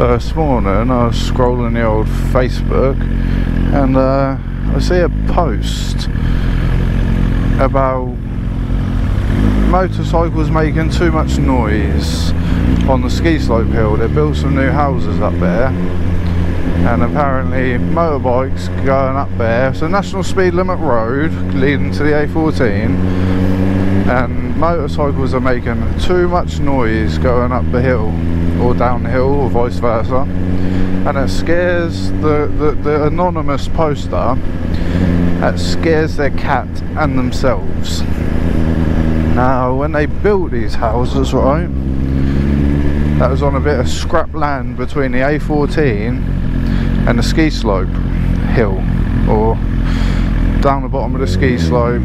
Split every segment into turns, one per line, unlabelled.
So this morning I was scrolling the old Facebook and I see a post about motorcycles making too much noise on the ski slope hill. They built some new houses up there, and apparently motorbikes going up there. It's a national speed limit road leading to the A14, and motorcycles are making too much noise going up the hill or down the hill or vice versa, and it scares the anonymous poster. That scares their cat and themselves. Now when they built these houses, right, that was on a bit of scrap land between the A14 and the ski slope hill, or down the bottom of the ski slope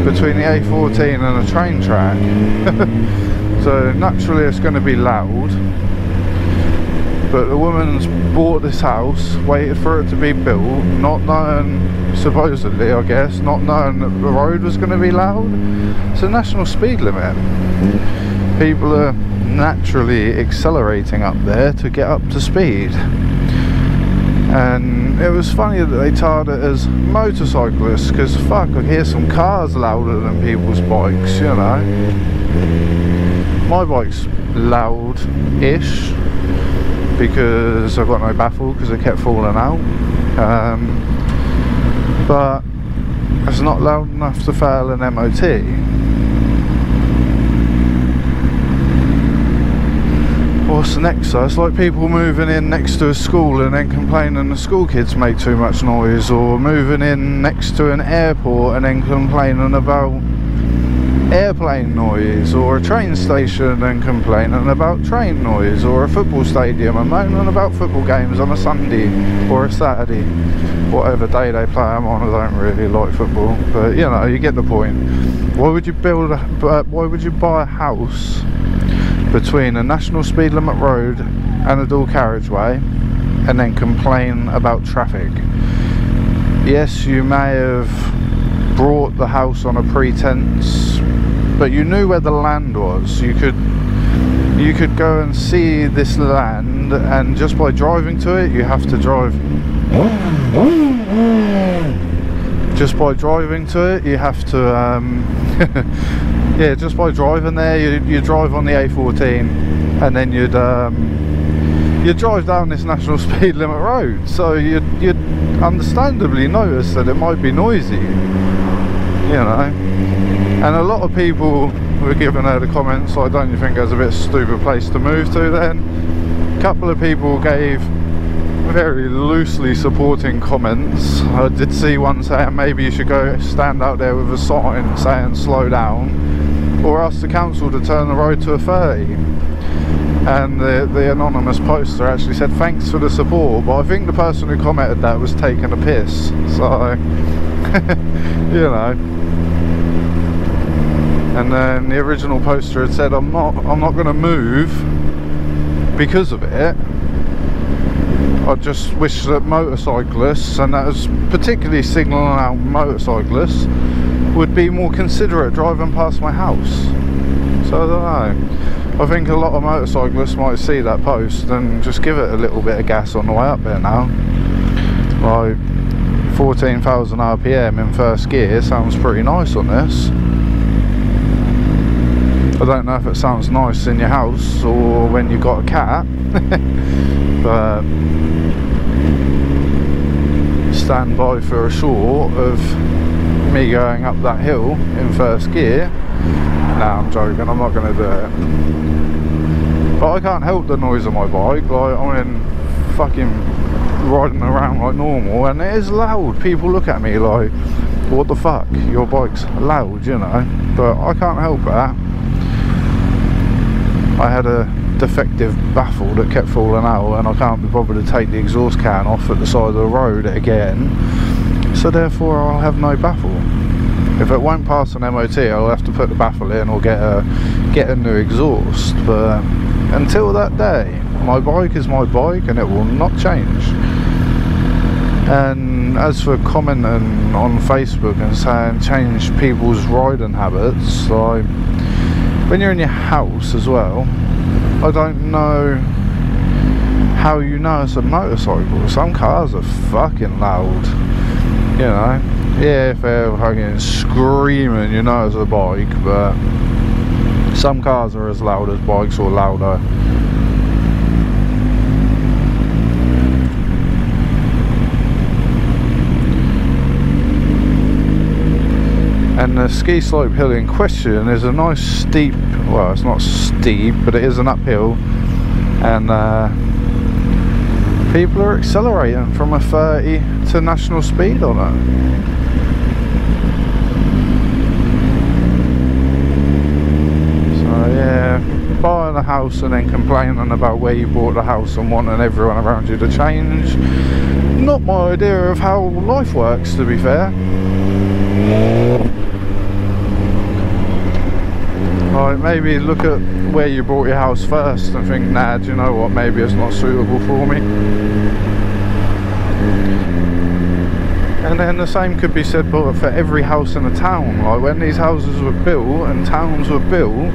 between the A14 and a train track. So naturally it's going to be loud, but the woman's bought this house, waited for it to be built, not knowing, supposedly I guess, not knowing that the road was going to be loud. It's a national speed limit. People are naturally accelerating up there to get up to speed. And it was funny that they tarred it as motorcyclists, because fuck, I hear some cars louder than people's bikes, you know. My bike's loud-ish because I've got no baffle because it kept falling out, but it's not loud enough to fail an MOT. What's next though? It's like people moving in next to a school and then complaining the school kids make too much noise, or moving in next to an airport and then complaining about airplane noise, or a train station and complaining about train noise, or a football stadium and moaning about football games on a Sunday or a Saturday, whatever day they play them on. I don't really like football, but you know, you get the point. Why would you why would you buy a house between a national speed limit road and a dual carriageway and then complain about traffic? Yes, you may have brought the house on a pretense, but you knew where the land was. You could go and see this land, and just by driving to it, you have to drive. Just by driving to it, you have to. Yeah, just by driving there, you drive on the A14, and then you'd drive down this national speed limit road. So you'd understandably notice that it might be noisy, you know. And a lot of people were giving her the comments like, don't you think that's a bit stupid place to move to then? A couple of people gave very loosely supporting comments. I did see one saying maybe you should go stand out there with a sign saying slow down, or ask the council to turn the road to a 30. And the anonymous poster actually said thanks for the support, but I think the person who commented that was taking a piss, so you know. And then the original poster had said, I'm not going to move because of it. I just wish that motorcyclists, and that was particularly signalling out motorcyclists, would be more considerate driving past my house. So I don't know. I think a lot of motorcyclists might see that post and just give it a little bit of gas on the way up there now. Like 14,000 RPM in first gear sounds pretty nice on this. I don't know if it sounds nice in your house or when you've got a cat, but stand by for a short of me going up that hill in first gear. Nah, I'm joking, I'm not going to do it. But I can't help the noise of my bike. Like, I'm in fucking riding around like normal, and it is loud. People look at me like, what the fuck, your bike's loud, you know. But I can't help that. I had a defective baffle that kept falling out, and I can't be bothered to take the exhaust can off at the side of the road again, so therefore I'll have no baffle. If it won't pass an MOT, I'll have to put the baffle in or get a new exhaust. But until that day, my bike is my bike and it will not change. And as for commenting on Facebook and saying change people's riding habits, like when you're in your house as well, I don't know how you know it's a motorcycle. Some cars are fucking loud, you know. Yeah, if they're fucking screaming, you know it's a bike, but some cars are as loud as bikes or louder. And the ski slope hill in question is a nice steep, well, it's not steep, but it is an uphill, and people are accelerating from a 30 to national speed on it. So yeah, buying a house and then complaining about where you bought the house and wanting everyone around you to change, not my idea of how life works, to be fair. Like, maybe look at where you bought your house first and think, nah, do you know what, maybe it's not suitable for me. And then the same could be said for every house in a town. Like, when these houses were built and towns were built,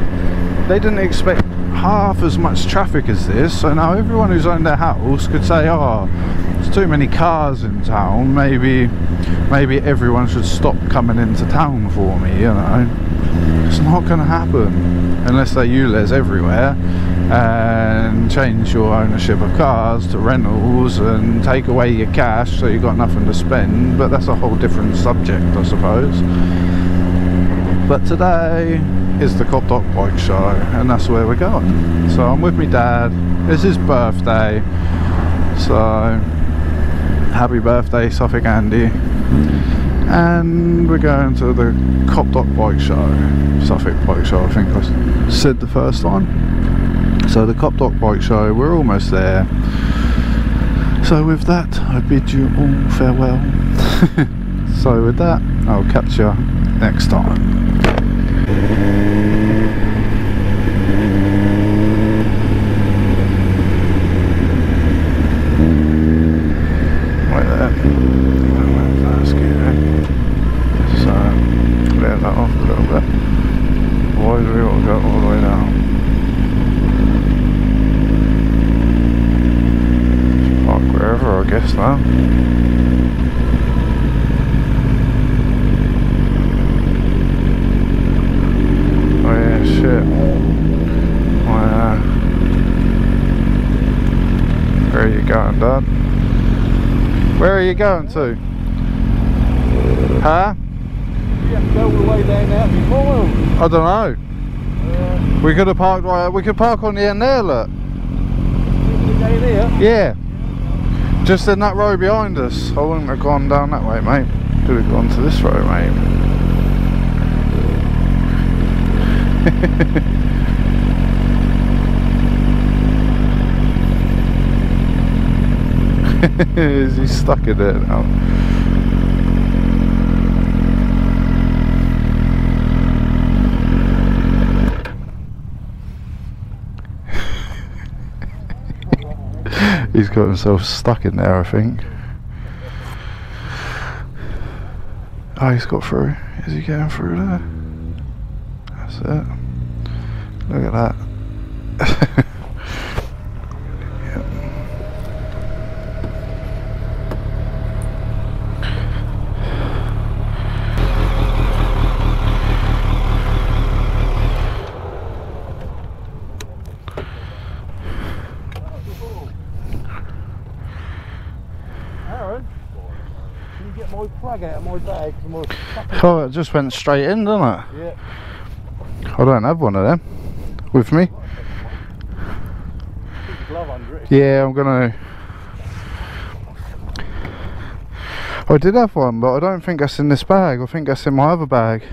they didn't expect half as much traffic as this, so now everyone who's owned their house could say, oh, there's too many cars in town, maybe everyone should stop coming into town for me, you know. It's not going to happen unless they ULEZ everywhere and change your ownership of cars to rentals and take away your cash so you've got nothing to spend, but that's a whole different subject, I suppose. But today is the Cop Doc Bike Show, and that's where we're going. So I'm with my dad, it's his birthday, so happy birthday Suffolk Andy. And we're going to the Cop Doc Bike Show, Suffolk Bike Show, I think I said the first time. So the Cop Doc Bike Show, we're almost there. So with that, I bid you all farewell. So with that, I'll catch you next time. Right there. So clear that off a little bit. Why do we want to go all the way down? Just park wherever, I guess now. Oh yeah, shit. Where are you going, Dad? Where are you going to? Huh?
You have to go all the way down there before.
I don't know. We could have parked right. We could park on the end there, look.
Down here?
Yeah. Just in that road behind us. I wouldn't have gone down that way, mate. Could have gone to this road, mate. Is he stuck in it now? He's got himself stuck in there, I think. Oh, he's got through. Is he getting through there? That's it. Look at that. Yep.
My plug out of my bag.
Oh, it just went straight in, didn't it?
Yeah.
I don't have one of them with me.
Glove under it.
Yeah, I'm gonna. I did have one, but I don't think that's in this bag. I think that's in my other bag.